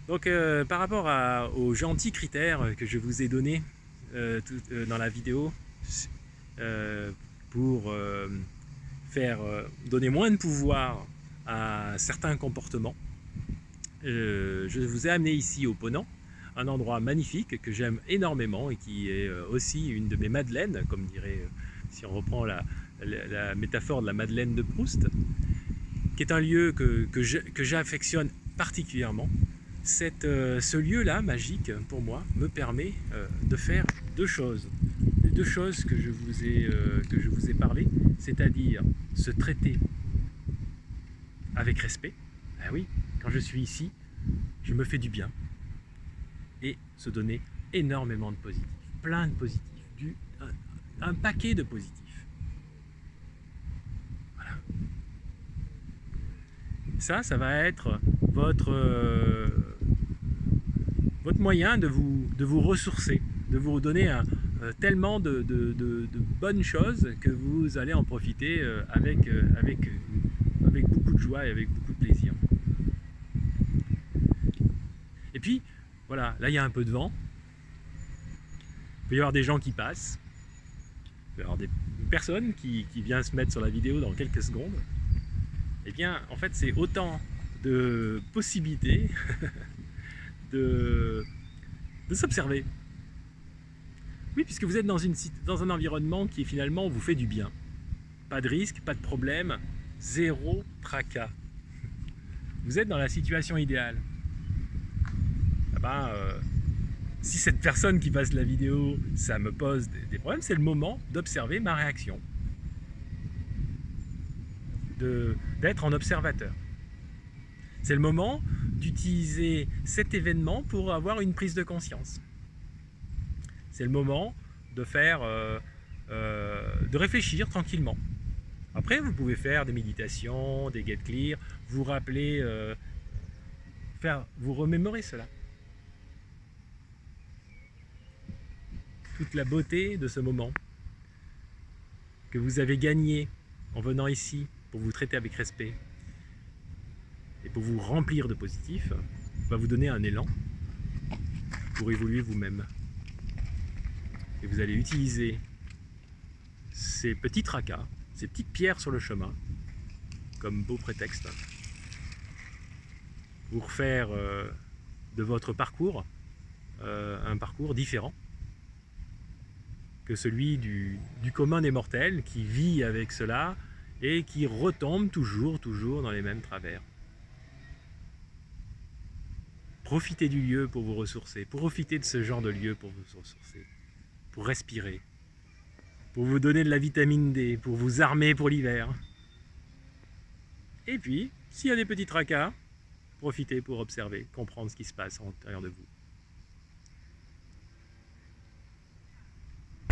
Donc par rapport aux gentils critères que je vous ai donnés dans la vidéo euh, pour donner moins de pouvoir à certains comportements, je vous ai amené ici au Ponant, un endroit magnifique que j'aime énormément et qui est aussi une de mes madeleines, comme dirait, si on reprend la métaphore de la Madeleine de Proust, qui est un lieu que j'affectionne particulièrement. Ce lieu-là, magique, pour moi, me permet de faire deux choses. Les deux choses que je vous ai parlé, c'est-à-dire se traiter avec respect. Ah oui, quand je suis ici, je me fais du bien. Et se donner énormément de positifs. Plein de positifs. Un paquet de positifs. Voilà. Ça va être votre moyen de vous ressourcer, de vous donner tellement de bonnes choses que vous allez en profiter avec beaucoup de joie et avec beaucoup de plaisir. Et puis, voilà, là il y a un peu de vent, il peut y avoir des gens qui passent, il peut y avoir des personnes qui viennent se mettre sur la vidéo dans quelques secondes. Eh bien, en fait, c'est autant de possibilités de, de s'observer. Oui, puisque vous êtes dans un environnement qui finalement vous fait du bien. Pas de risque, pas de problème, zéro tracas. Vous êtes dans la situation idéale. Ah ben, si cette personne qui passe la vidéo, ça me pose des problèmes, c'est le moment d'observer ma réaction. D'être en observateur. C'est le moment d'utiliser cet événement pour avoir une prise de conscience. C'est le moment de de réfléchir tranquillement. Après, vous pouvez faire des méditations, des get clear, vous rappeler, vous remémorer cela. Toute la beauté de ce moment que vous avez gagné en venant ici pour vous traiter avec respect et pour vous remplir de positif, va vous donner un élan pour évoluer vous-même. Et vous allez utiliser ces petits tracas, ces petites pierres sur le chemin, comme beau prétexte, pour faire de votre parcours un parcours différent que celui du commun des mortels qui vit avec cela et qui retombe toujours dans les mêmes travers. Profitez du lieu pour vous ressourcer, profitez de ce genre de lieu pour vous ressourcer, pour respirer, pour vous donner de la vitamine D, pour vous armer pour l'hiver. Et puis, s'il y a des petits tracas, profitez pour observer, comprendre ce qui se passe à l'intérieur de vous.